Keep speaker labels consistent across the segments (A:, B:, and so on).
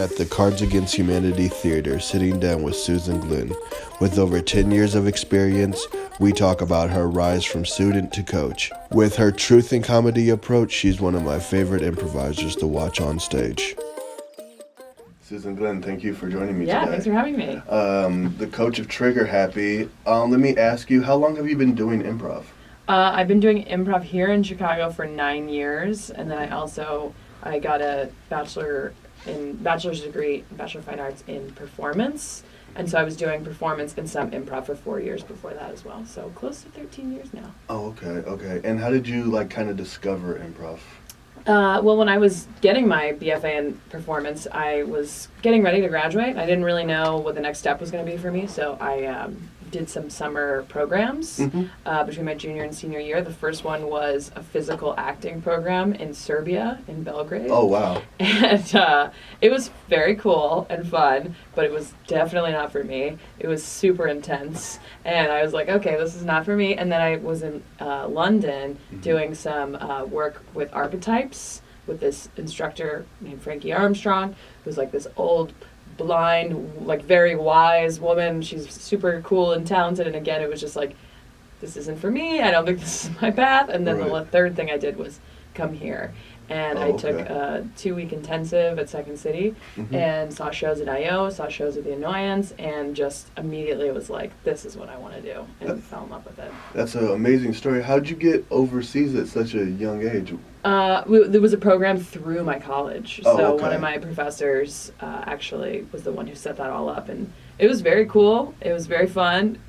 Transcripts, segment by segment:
A: at the Cards Against Humanity Theater sitting down with Susan Glynn. With over 10 years of experience, we talk about her rise from student to coach. With her truth and comedy approach, she's one of my favorite improvisers to watch on stage. Susan Glynn, thank you for joining me today.
B: Yeah, thanks for having me.
A: The coach of Trigger Happy. Let me ask you, how long have you been doing improv?
B: I've been doing improv here in Chicago for 9 years, and then I got a bachelor's degree, Bachelor of Fine Arts in performance, and so I was doing performance and some improv for 4 years before that as well, so close to 13 years now.
A: Oh, okay. And how did you kind of discover improv?
B: Well, when I was getting my BFA in performance, I was getting ready to graduate. I didn't really know what the next step was going to be for me, so I did some summer programs between my junior and senior year. The first one was a physical acting program in Serbia, in Belgrade.
A: Oh, wow.
B: And it was very cool and fun, but it was definitely not for me. It was super intense, and I was like, okay, this is not for me. And then I was in London doing some work with archetypes with this instructor named Frankie Armstrong, who's like this old, blind, like very wise woman. She's super cool and talented, and again, it was just like, this isn't for me. I don't think this is my path. And then the third thing I did was come here, and I took a 2-week intensive at Second City and saw shows at I.O., saw shows at The Annoyance, and just immediately was like, this is what I want to do, and fell in love with it.
A: That's an amazing story. How'd you get overseas at such a young age?
B: There was a program through my college. One of my professors actually was the one who set that all up, and it was very cool. It was very fun.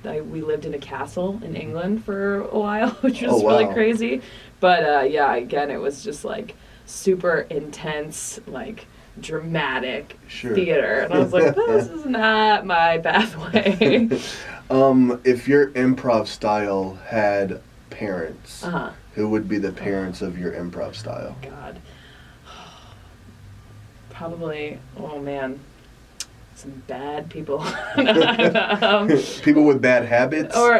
B: We lived in a castle in England for a while, which was really crazy. But again, it was just like super intense, like dramatic theater. And I was like, this is not my pathway.
A: If your improv style had parents, who would be the parents of your improv style?
B: God. Probably, oh man, some bad people.
A: People with bad habits?
B: Or,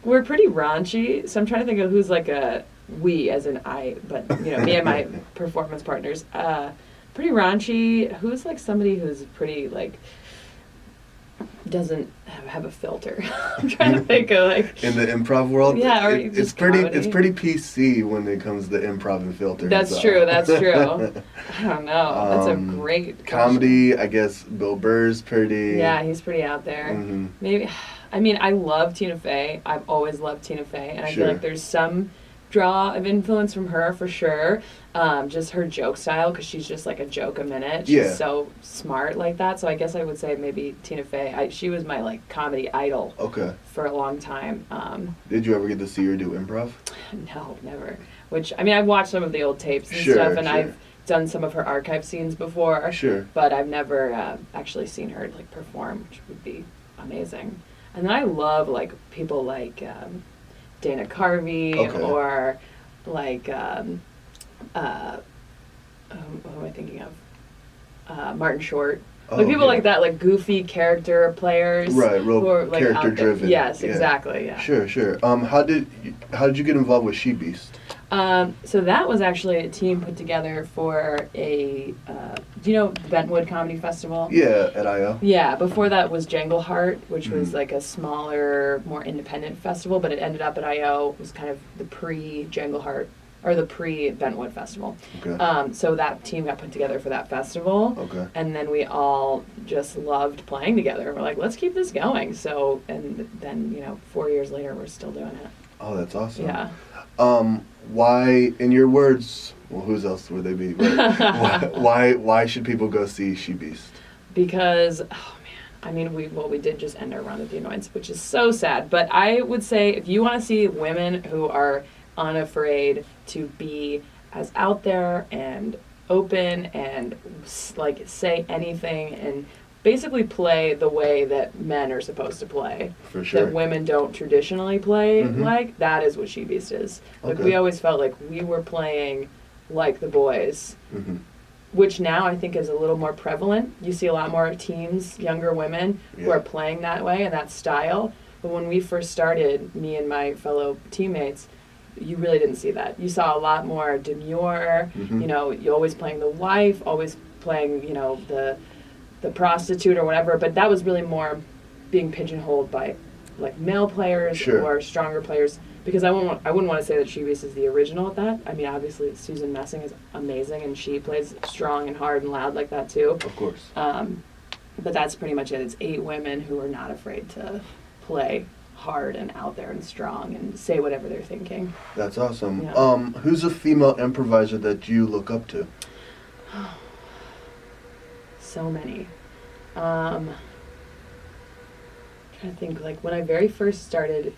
B: we're pretty raunchy, so I'm trying to think of who's like we, as in I, but, me and my performance partners. Pretty raunchy. Who's like somebody who's pretty, doesn't have a filter. I'm trying to think of
A: in the improv world.
B: Yeah, or
A: it's pretty PC when it comes to improv and filters.
B: That's true. I don't know. That's a great
A: comedy.
B: question.
A: I guess Bill Burr's pretty.
B: Yeah, he's pretty out there. Maybe. I love Tina Fey. I've always loved Tina Fey, and I feel like there's some draw of influence from her for sure. Just her joke style, because she's just like a joke a minute. She's so smart like that. So I guess I would say maybe Tina Fey. She was my comedy idol. For a long time.
A: Did you ever get to see her do improv?
B: No, never. Which I've watched some of the old tapes and stuff, and I've done some of her archive scenes before. But I've never actually seen her perform, which would be amazing. And then I love people like Dana Carvey or who am I thinking of? Martin Short. People like that, goofy character players.
A: Right, real character driven.
B: Yes, exactly. Yeah.
A: Sure. How did you get involved with She Beast?
B: So that was actually a team put together for a, do you know the Bentwood Comedy Festival?
A: Yeah, at I.O.
B: Yeah, before that was Jangle Heart, which was a smaller, more independent festival, but it ended up at I.O. It was kind of the pre-Jangle Heart, or the pre-Bentwood Festival. So that team got put together for that festival, and then we all just loved playing together. We're like, let's keep this going. So, and then, 4 years later, we're still doing it.
A: Oh, that's awesome.
B: Yeah.
A: Why, in your words, well, whose else would they be? But why should people go see She Beast?
B: Because, we did just end our run at The Annoyance, which is so sad. But I would say if you want to see women who are unafraid to be as out there and open and say anything and basically play the way that men are supposed to play.
A: For sure.
B: That women don't traditionally play that is what She Beast is. We always felt like we were playing like the boys, which now I think is a little more prevalent. You see a lot more teens, younger women, who are playing that way and that style. But when we first started, me and my fellow teammates, you really didn't see that. You saw a lot more demure, you always playing the wife, always playing, you know, the prostitute or whatever, but that was really more being pigeonholed by like male players
A: Sure.
B: or stronger players, because I wouldn't want to say that She Beast is the original at that. I mean, obviously Susan Messing is amazing and she plays strong and hard and loud like that too.
A: Of course.
B: But that's pretty much it. It's 8 women who are not afraid to play hard and out there and strong and say whatever they're thinking.
A: That's awesome.
B: Yeah.
A: Who's a female improviser that you look up to?
B: So many. Trying to think, like when I very first started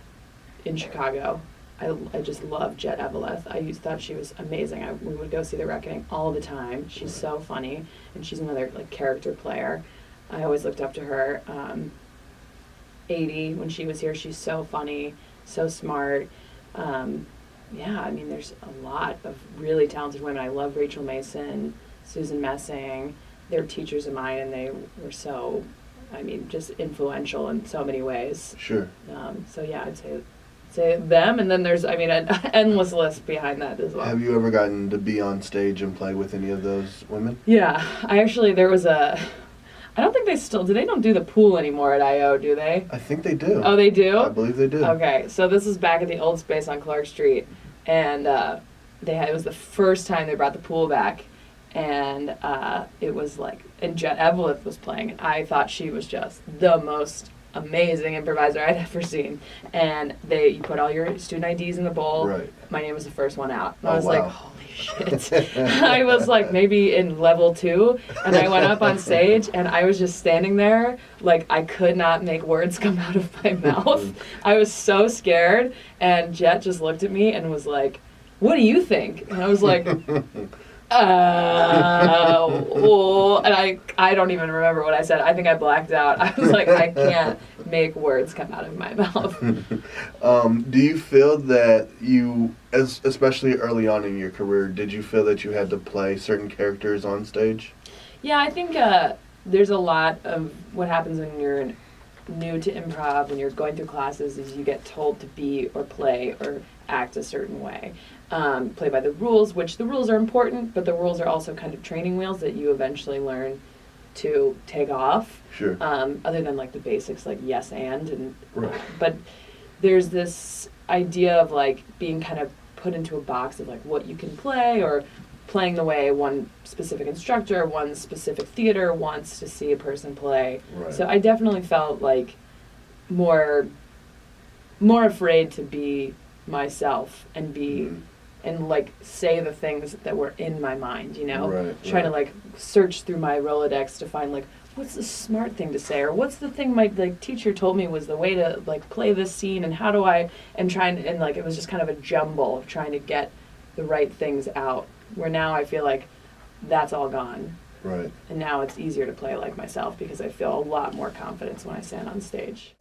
B: in Chicago, I just loved Jet Eveleth. I thought she was amazing. We would go see The Reckoning all the time. She's so funny, and she's another like character player. I always looked up to her. 80, when she was here, she's so funny, so smart. Yeah, I mean, there's a lot of really talented women. I love Rachel Mason, Susan Messing. They're teachers of mine, and they were so, I mean, just influential in so many ways.
A: Sure.
B: So yeah, I'd say them, and then there's, I mean, an endless list behind that as well.
A: Have you ever gotten to be on stage and play with any of those women?
B: Yeah, there was I don't think they don't do the pool anymore at I.O., do they?
A: I think they do.
B: Oh, they do?
A: I believe they do.
B: Okay, so this is back at the old space on Clark Street, and it was the first time they brought the pool back, and it was like, and Jet Eveleth was playing, and I thought she was just the most amazing improviser I'd ever seen. And you put all your student IDs in the bowl.
A: Right.
B: My name was the first one out. And
A: Oh,
B: I was
A: wow.
B: like, holy shit. I was like maybe in level 2, and I went up on stage, and I was just standing there like I could not make words come out of my mouth. I was so scared, and Jet just looked at me and was like, what do you think? And I was like, and I don't even remember what I said. I think I blacked out. I was like, I can't make words come out of my mouth.
A: Do you feel that you, especially early on in your career, did you feel that you had to play certain characters on stage?
B: Yeah, I think there's a lot of what happens when you're new to improv, when you're going through classes, is you get told to be or play or act a certain way. Play by the rules, which the rules are important, but the rules are also kind of training wheels that you eventually learn to take off.
A: Sure.
B: Other than like the basics, like yes and
A: Right.
B: But there's this idea of like being kind of put into a box of like what you can play, or playing the way one specific instructor, one specific theater wants to see a person play.
A: Right.
B: So I definitely felt like more afraid to be myself and be and like say the things that were in my mind, you know?
A: Right.
B: To like search through my Rolodex to find like what's the smart thing to say, or what's the thing my like teacher told me was the way to like play this scene, and how do I and like it was just kind of a jumble of trying to get the right things out, where now I feel like that's all gone.
A: Right.
B: And now it's easier to play like myself because I feel a lot more confidence when I stand on stage.